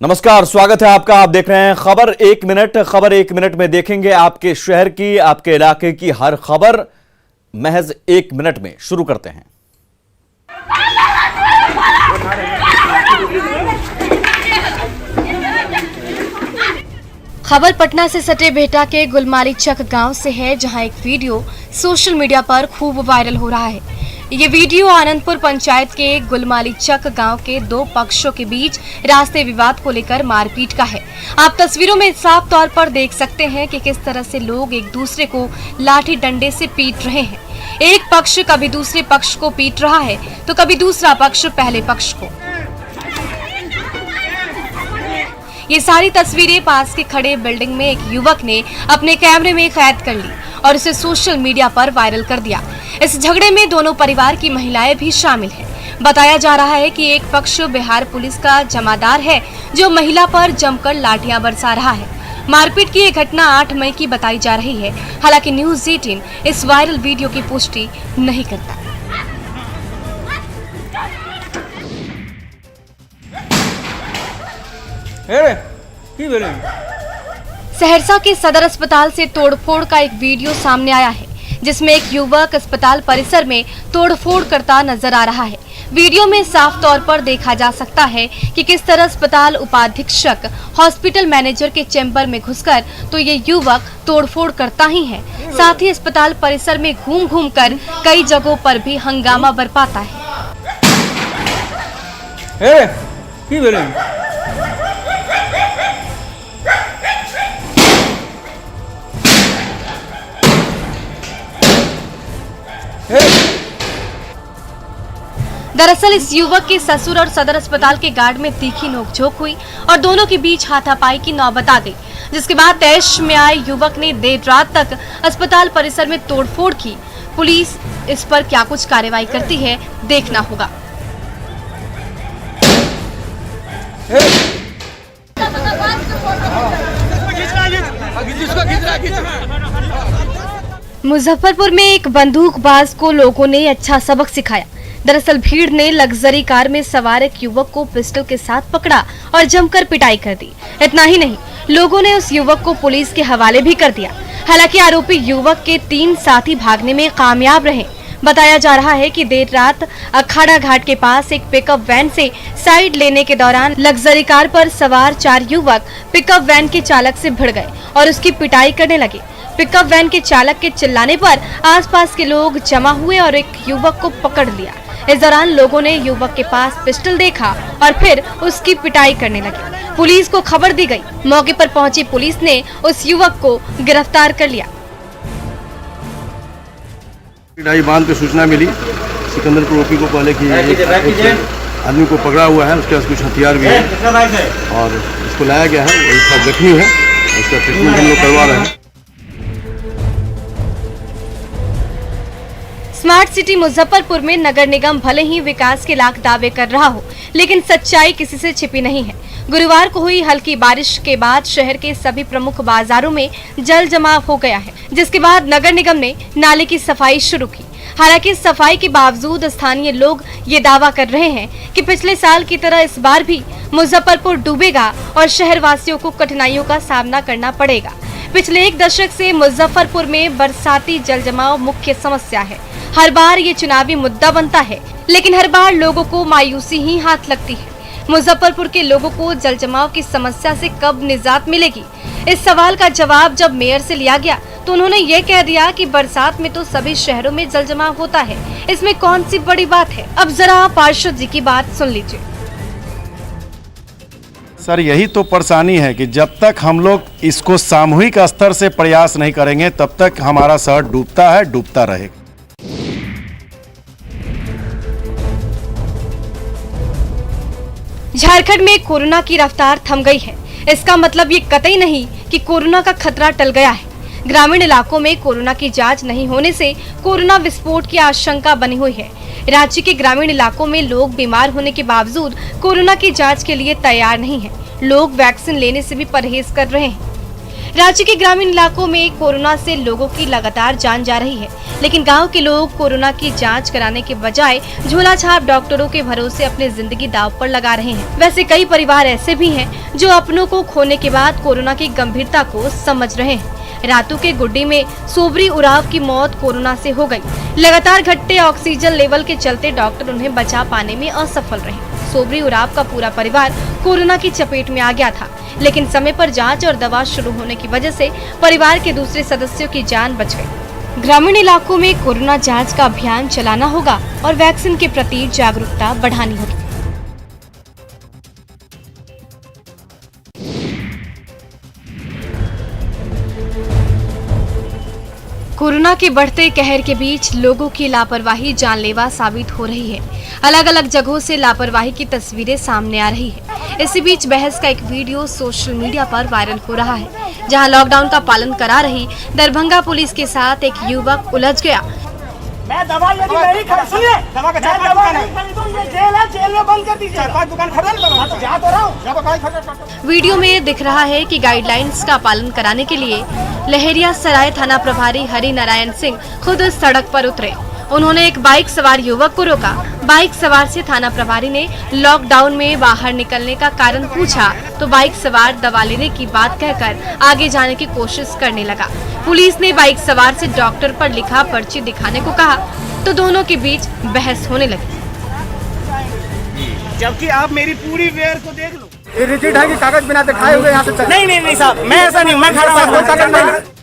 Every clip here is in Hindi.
नमस्कार, स्वागत है आपका। आप देख रहे हैं खबर एक मिनट। खबर एक मिनट में देखेंगे आपके शहर की, आपके इलाके की हर खबर महज एक मिनट में। शुरू करते हैं। खबर पटना से सटे बेहटा के गुलमाली चक गांव से है, जहां एक वीडियो सोशल मीडिया पर खूब वायरल हो रहा है। ये वीडियो आनंदपुर पंचायत के गुलमाली चक गांव के दो पक्षों के बीच रास्ते विवाद को लेकर मारपीट का है। आप तस्वीरों में साफ तौर पर देख सकते हैं कि किस तरह से लोग एक दूसरे को लाठी डंडे से पीट रहे हैं। एक पक्ष कभी दूसरे पक्ष को पीट रहा है तो कभी दूसरा पक्ष पहले पक्ष को। ये सारी तस्वीरें पास के खड़े बिल्डिंग में एक युवक ने अपने कैमरे में कैद कर ली और इसे सोशल मीडिया पर वायरल कर दिया। इस झगड़े में दोनों परिवार की महिलाएं भी शामिल हैं। बताया जा रहा है कि एक पक्ष बिहार पुलिस का जमादार है, जो महिला पर जमकर लाठियां बरसा रहा है। मारपीट की ये घटना 8 मई की बताई जा रही है। हालांकि न्यूज़ 18 इस वायरल वीडियो की पुष्टि नहीं करता। सहरसा के सदर अस्पताल से तोड़फोड़ का एक वीडियो सामने आया है, जिसमें एक युवक अस्पताल परिसर में तोड़फोड़ करता नजर आ रहा है। वीडियो में साफ तौर पर देखा जा सकता है कि किस तरह अस्पताल उपाधीक्षक हॉस्पिटल मैनेजर के चैम्बर में घुसकर तो ये युवक तोड़फोड़ करता ही है, साथ ही अस्पताल परिसर में घूम घूम कर कई जगहों पर भी हंगामा बरपाता है। दरअसल इस युवक के ससुर और सदर अस्पताल के गार्ड में तीखी नोकझोंक हुई और दोनों के बीच हाथापाई की नौबत आ गई, जिसके बाद तैश में आए युवक ने देर रात तक अस्पताल परिसर में तोड़फोड़ की। पुलिस इस पर क्या कुछ कार्रवाई करती है, देखना होगा। मुजफ्फरपुर में एक बंदूकबाज को लोगों ने अच्छा सबक सिखाया। दरअसल भीड़ ने लग्जरी कार में सवार एक युवक को पिस्टल के साथ पकड़ा और जमकर पिटाई कर दी। इतना ही नहीं, लोगों ने उस युवक को पुलिस के हवाले भी कर दिया। हालांकि आरोपी युवक के 3 साथी भागने में कामयाब रहे। बताया जा रहा है कि देर रात अखाड़ा घाट के पास एक पिकअप वैन से साइड लेने के दौरान लग्जरी कार पर सवार 4 युवक पिकअप वैन के चालक से भिड़ गए और उसकी पिटाई करने लगे। पिकअप वैन के चालक के चिल्लाने पर आसपास के लोग जमा हुए और एक युवक को पकड़ लिया। इस दौरान लोगों ने युवक के पास पिस्टल देखा और फिर उसकी पिटाई करने लगे। पुलिस को खबर दी गई। मौके पर पहुंची पुलिस ने उस युवक को गिरफ्तार कर लिया। ढाई बांध पे सूचना मिली सिकंदरपुर ओपी को पहले कि एक आदमी को पकड़ा हुआ है, उसके पास कुछ हथियार भी है और उसको लाया गया है। वो जख्मी है, उसका ट्रीटमेंट हम लोग करवा रहे हैं। स्मार्ट सिटी मुजफ्फरपुर में नगर निगम भले ही विकास के लाख दावे कर रहा हो, लेकिन सच्चाई किसी से छिपी नहीं है। गुरुवार को हुई हल्की बारिश के बाद शहर के सभी प्रमुख बाजारों में जल जमाव हो गया है, जिसके बाद नगर निगम ने नाले की सफाई शुरू की। हालांकि सफाई के बावजूद स्थानीय लोग ये दावा कर रहे हैं कि पिछले साल की तरह इस बार भी मुजफ्फरपुर डूबेगा और शहर वासियों को कठिनाइयों का सामना करना पड़ेगा। पिछले 1 दशक से मुजफ्फरपुर में बरसाती जल जमाव मुख्य समस्या है। हर बार ये चुनावी मुद्दा बनता है, लेकिन हर बार लोगों को मायूसी ही हाथ लगती है। मुजफ्फरपुर के लोगों को जल जमाव की समस्या से कब निजात मिलेगी? इस सवाल का जवाब जब मेयर से लिया गया तो उन्होंने ये कह दिया कि बरसात में तो सभी शहरों में जल जमाव होता है, इसमें कौन सी बड़ी बात है। अब जरा पार्षद जी की बात सुन लीजिए। सर, यही तो परेशानी है कि जब तक हम लोग इसको सामूहिक स्तर से प्रयास नहीं करेंगे तब तक हमारा शहर डूबता है, डूबता रहेगा। झारखंड में कोरोना की रफ्तार थम गई है। इसका मतलब ये कतई नहीं कि कोरोना का खतरा टल गया है। ग्रामीण इलाकों में कोरोना की जांच नहीं होने से कोरोना विस्फोट की आशंका बनी हुई है। राज्य के ग्रामीण इलाकों में लोग बीमार होने के बावजूद कोरोना की जांच के लिए तैयार नहीं हैं। लोग वैक्सीन लेने से भी परहेज कर रहे हैं। राज्य के ग्रामीण इलाकों में कोरोना से लोगों की लगातार जान जा रही है, लेकिन गांव के लोग कोरोना की जांच कराने के बजाय झोला छाप डॉक्टरों के भरोसे अपनी जिंदगी दांव पर लगा रहे हैं। वैसे कई परिवार ऐसे भी हैं जो अपनों को खोने के बाद कोरोना की गंभीरता को समझ रहे हैं। रातू के गुड्डी में सोबरी उराव की मौत कोरोना से हो गई। लगातार घटते ऑक्सीजन लेवल के चलते डॉक्टर उन्हें बचा पाने में असफल रहे। सोबरी उराव का पूरा परिवार कोरोना की चपेट में आ गया था, लेकिन समय पर जांच और दवा शुरू होने की वजह से परिवार के दूसरे सदस्यों की जान बच गई। ग्रामीण इलाकों में कोरोना जांच का अभियान चलाना होगा और वैक्सीन के प्रति जागरूकता बढ़ानी होगी। कोरोना के बढ़ते कहर के बीच लोगों की लापरवाही जानलेवा साबित हो रही है। अलग अलग जगहों से लापरवाही की तस्वीरें सामने आ रही है। इसी बीच बहस का एक वीडियो सोशल मीडिया पर वायरल हो रहा है, जहां लॉकडाउन का पालन करा रही दरभंगा पुलिस के साथ एक युवक उलझ गया। मैं दवा यदि नहीं खरीदी है, दवा का चार दुकान है, ये जेल है, जेल में बंद कर दीजिए। चार पांच दुकान खरीद लो, तो जा तो रहा हूं। वीडियो में दिख रहा है कि गाइडलाइंस का पालन कराने के लिए लहेरिया सराय थाना प्रभारी हरि नारायण सिंह खुद सड़क पर उतरे। उन्होंने एक बाइक सवार युवक को रोका। बाइक सवार से थाना प्रभारी ने लॉकडाउन में बाहर निकलने का कारण पूछा तो बाइक सवार दवा लेने की बात कहकर आगे जाने की कोशिश करने लगा। पुलिस ने बाइक सवार से डॉक्टर पर लिखा पर्ची दिखाने को कहा तो दोनों के बीच बहस होने लगी। जबकि आप मेरी पूरी वेयर को देख लो। ये रिसीट है कि कागज बिना दिखाए हुए यहाँ से नहीं साहब, मैं ऐसा नहीं, मैं खड़ा हूं, कागज नहीं।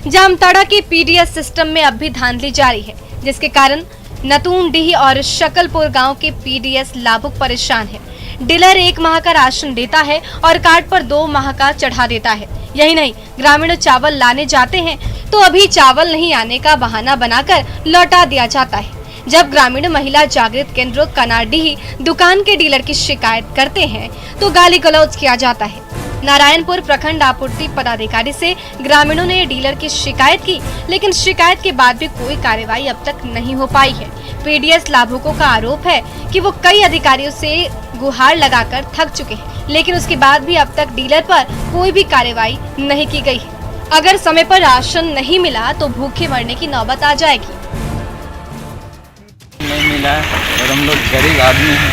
जामताड़ा के पीडीएस सिस्टम में अब भी धांधली जारी है, जिसके कारण नतूनडीह और शकलपुर गांव के पीडीएस लाभुक परेशान है। डीलर 1 माह का राशन देता है और कार्ड पर 2 माह का चढ़ा देता है। यही नहीं, ग्रामीण चावल लाने जाते हैं तो अभी चावल नहीं आने का बहाना बनाकर लौटा दिया जाता है। जब ग्रामीण महिला जागृत केंद्र कनाडीह दुकान के डीलर की शिकायत करते हैं तो गाली गलौज किया जाता है। नारायणपुर प्रखंड आपूर्ति पदाधिकारी से ग्रामीणों ने डीलर की शिकायत की, लेकिन शिकायत के बाद भी कोई कार्रवाई अब तक नहीं हो पाई है। पीडीएस लाभुकों का आरोप है कि वो कई अधिकारियों से गुहार लगाकर थक चुके हैं, लेकिन उसके बाद भी अब तक डीलर पर कोई भी कार्रवाई नहीं की गई है। अगर समय पर राशन नहीं मिला तो भूखे मरने की नौबत आ जाएगी। नहीं मिला और हम लोग गरीब आदमी हैं,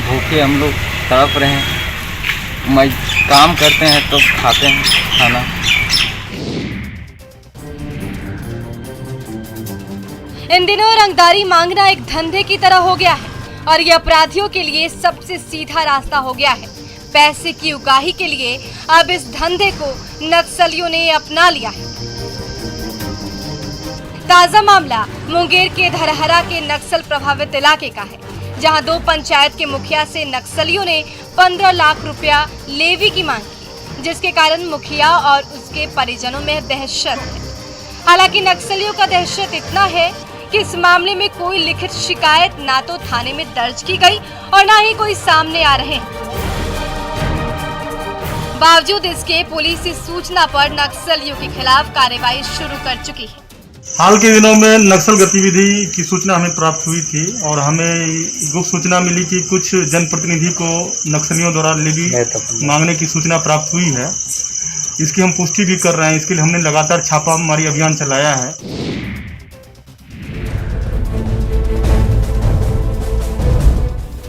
भूखे हम लोग तड़प रहे हैं। काम करते हैं तो खाते हैं खाना। इन दिनों रंगदारी मांगना एक धंधे की तरह हो गया है और ये अपराधियों के लिए सबसे सीधा रास्ता हो गया है। पैसे की उगाही के लिए अब इस धंधे को नक्सलियों ने अपना लिया है। ताजा मामला मुंगेर के धरहरा के नक्सल प्रभावित इलाके का है, जहां 2 पंचायत के मुखिया से नक्सलियों ने 15 लाख रुपया लेवी की मांग की, जिसके कारण मुखिया और उसके परिजनों में दहशत है। हालांकि नक्सलियों का दहशत इतना है कि इस मामले में कोई लिखित शिकायत ना तो थाने में दर्ज की गई और ना ही कोई सामने आ रहे हैं। बावजूद इसके पुलिस इस सूचना पर नक्सलियों के खिलाफ कार्रवाई शुरू कर चुकी है। हाल के दिनों में नक्सल गतिविधि की सूचना हमें प्राप्त हुई थी और हमें गुप्त सूचना मिली कि कुछ जनप्रतिनिधि को नक्सलियों द्वारा लेवी मांगने की सूचना प्राप्त हुई है। इसकी हम पुष्टि भी कर रहे हैं। इसके लिए हमने लगातार छापामारी अभियान चलाया है।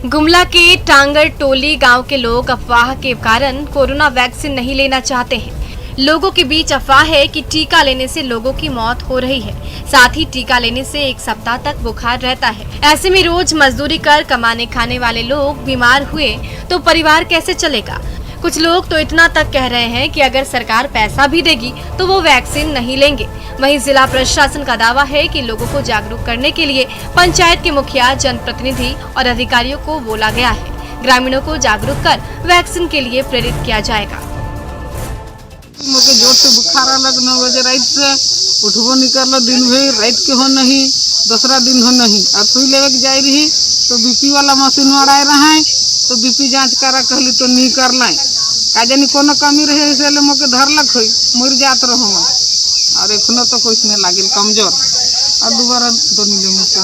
गुमला के टांगर टोली गांव के लोग अफवाह के कारण कोरोना वैक्सीन नहीं लेना चाहते हैं। लोगों के बीच अफवाह है कि टीका लेने से लोगों की मौत हो रही है, साथ ही टीका लेने से 1 सप्ताह तक बुखार रहता है। ऐसे में रोज मजदूरी कर कमाने खाने वाले लोग बीमार हुए तो परिवार कैसे चलेगा। कुछ लोग तो इतना तक कह रहे हैं कि अगर सरकार पैसा भी देगी तो वो वैक्सीन नहीं लेंगे। वहीं जिला प्रशासन का दावा है कि लोगों को जागरूक करने के लिए पंचायत के मुखिया, जनप्रतिनिधि और अधिकारियों को बोला गया है। ग्रामीणों को जागरूक कर वैक्सीन के लिए प्रेरित किया जाएगा। मोके जोर से बुखार अलग 9 बजे रात से उठबो निकल दिन भर रात के हो नहीं, दूसरा दिन हो नहीं। और सुई लेवे के जाए रही तो बीपी वाला मशीन उड़ाए रहे तो बीपी जांच करा कहली तो नहीं कर लाई। का जानी कोनो कमी रहे इसलिए मोके धरलक हुई मर जात रहो मैं। और एखनो तो कुछ नहीं लागिल, कमजोर और दोबारा तो नहीं ले मुझसे।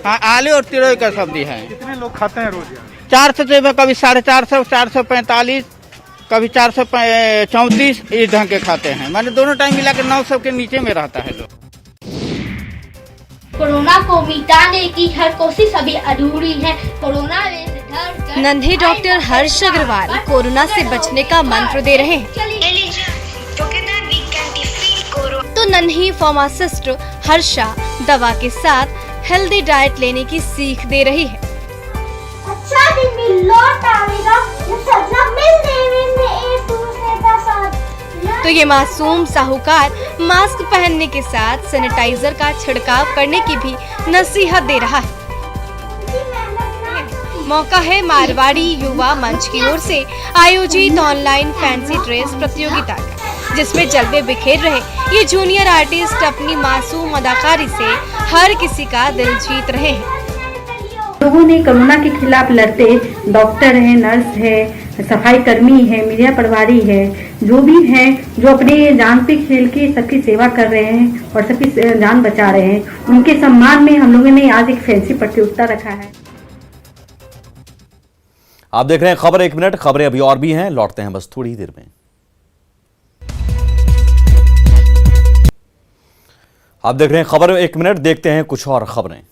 हाँ, आलू और तिरोई का सब्जी है। कितने लोग खाते हैं रोज? 400 रुपये, कभी 450, 445, कभी 434 इस ढंग के खाते हैं। मैंने दोनों टाइम मिला के 900 के नीचे में रहता है लोग। कोरोना को मिटाने की हर कोशिश अभी अधूरी है। कोरोना नन्हे डॉक्टर हर्ष अग्रवाल कोरोना से बचने का मंत्र दे रहे हैं, तो नन्ही फार्मासिस्ट हर्षा दवा के साथ हेल्दी डाइट लेने की सीख दे रही है। अच्छा दिन में लौट आएगा, ये सपना मिलने में एक दूसरे का साथ। तो ये मासूम साहूकार मास्क पहनने के साथ सैनिटाइजर का छिड़काव करने की भी नसीहत दे रहा है। मौका है मारवाड़ी युवा मंच की ओर से आयोजित ऑनलाइन फैंसी ड्रेस प्रतियोगिता का, जिसमें जलवे बिखेर रहे ये जूनियर आर्टिस्ट अपनी मासूम अदाकारी से हर किसी का दिल जीत रहे हैं। लोगों ने कोरोना के खिलाफ लड़ते, डॉक्टर है, नर्स है, सफाई कर्मी है, मीडिया प्रभारी है, जो भी हैं, जो अपने जान पे खेल के सबकी सेवा कर रहे हैं और सबकी जान बचा रहे हैं, उनके सम्मान में हम लोगों ने आज एक फैंसी प्रतियोगिता रखा है। आप देख रहे हैं खबर 1 मिनट। खबरें अभी और भी हैं, लौटते हैं बस थोड़ी ही देर में। आप देख रहे हैं खबर 1 मिनट, देखते हैं कुछ और खबरें।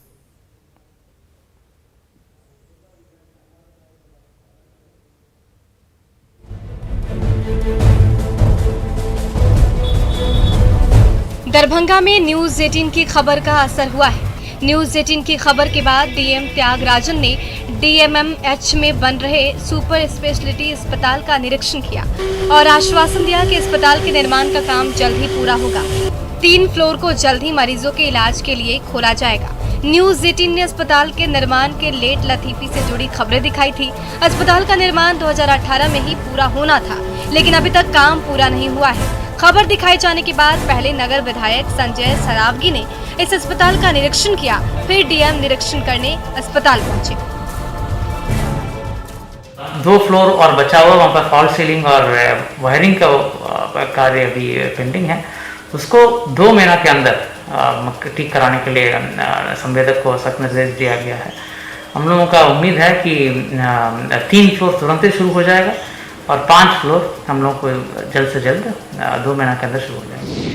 दरभंगा में न्यूज 18 की खबर का असर हुआ है। न्यूज 18 की खबर के बाद डीएम त्यागराजन ने डीएमएमएच में बन रहे सुपर स्पेशलिटी अस्पताल का निरीक्षण किया और आश्वासन दिया कि अस्पताल के निर्माण का काम जल्द ही पूरा होगा। 3 फ्लोर को जल्द ही मरीजों के इलाज के लिए खोला जाएगा। न्यूज 18 ने अस्पताल के निर्माण के लेट लतीफी से जुड़ी खबरें दिखाई थी। अस्पताल का निर्माण 2018 में ही पूरा होना था, लेकिन अभी तक काम पूरा नहीं हुआ है। खबर दिखाए जाने के बाद पहले नगर विधायक संजय सरावगी ने इस अस्पताल का निरीक्षण किया, फिर डीएम निरीक्षण करने अस्पताल पहुंचे। 2 फ्लोर और बचा हुआ, वहाँ पर फॉल सीलिंग और वायरिंग का कार्य अभी पेंडिंग है। उसको 2 महीना के अंदर ठीक कराने के लिए संवेदक को सख्त निर्देश दिया गया है। हम लोगों का उम्मीद है कि 3 फ्लोर तुरंत ही शुरू हो जाएगा और 5 फ्लोर हम लोग को जल्द से जल्द 2 महीना के अंदर शुरू हो जाएगा।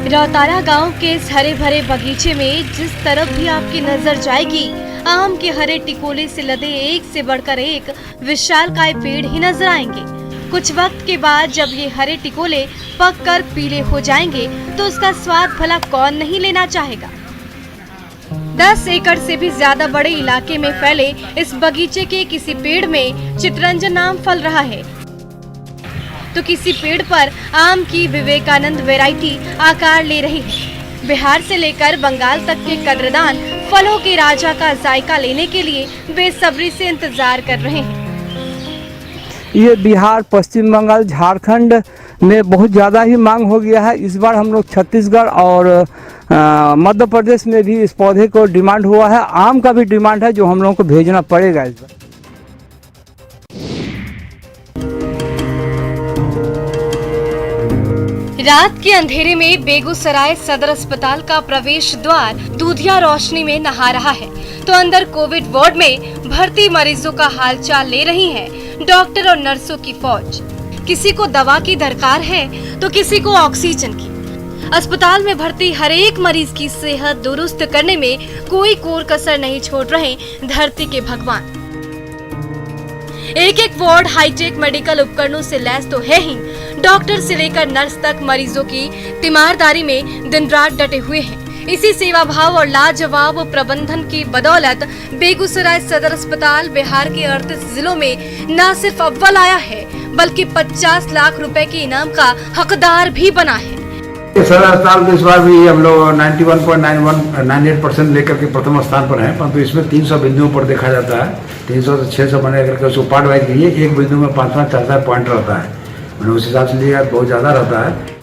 रौतारा गांव के इस हरे भरे बगीचे में जिस तरफ भी आपकी नजर जाएगी, आम के हरे टिकोले से लदे एक से बढ़कर एक विशालकाय पेड़ ही नजर आएंगे। कुछ वक्त के बाद जब ये हरे टिकोले पककर पीले हो जाएंगे तो उसका स्वाद भला कौन नहीं लेना चाहेगा। 10 एकड़ से भी ज्यादा बड़े इलाके में फैले इस बगीचे के किसी पेड़ में चितरंजन नाम फल रहा है, तो किसी पेड़ पर आम की विवेकानंद वैरायटी आकार ले रही है। बिहार से लेकर बंगाल तक के कद्रदान फलों के राजा का जायका लेने के लिए बेसब्री से इंतजार कर रहे हैं। ये बिहार, पश्चिम बंगाल, झारखंड में बहुत ज़्यादा ही मांग हो गया है। इस बार हम लोग छत्तीसगढ़ और मध्य प्रदेश में भी इस पौधे को डिमांड हुआ है। आम का भी डिमांड है जो हम लोगों को भेजना पड़ेगा इस बार। रात के अंधेरे में बेगूसराय सदर अस्पताल का प्रवेश द्वार दूधिया रोशनी में नहा रहा है, तो अंदर कोविड वार्ड में भर्ती मरीजों का हालचाल ले रही है डॉक्टर और नर्सों की फौज। किसी को दवा की दरकार है तो किसी को ऑक्सीजन की। अस्पताल में भर्ती हर एक मरीज की सेहत दुरुस्त करने में कोई कोर कसर नहीं छोड़ रहे धरती के भगवान। एक एक वार्ड हाईटेक मेडिकल उपकरणों से लैस तो है ही, डॉक्टर से लेकर नर्स तक मरीजों की तीमारदारी में दिन रात डटे हुए हैं। इसी सेवा भाव और लाजवाब प्रबंधन की बदौलत बेगूसराय सदर अस्पताल बिहार के 38 जिलों में न सिर्फ अव्वल आया है, बल्कि 50 लाख रुपए के इनाम का हकदार भी बना है। सदर अस्पताल में इस बार भी हम लोग 91.98% लेकर के प्रथम स्थान पर हैं, परंतु इसमें 300 बिंदुओं पर देखा जाता है। 300 से 600 बने करके उसको पार्ट वाइज कीजिए, एक बिंदु में 5-5 4-4 पॉइंट रहता है, मैंने उस हिसाब से लिया बहुत ज़्यादा रहता है।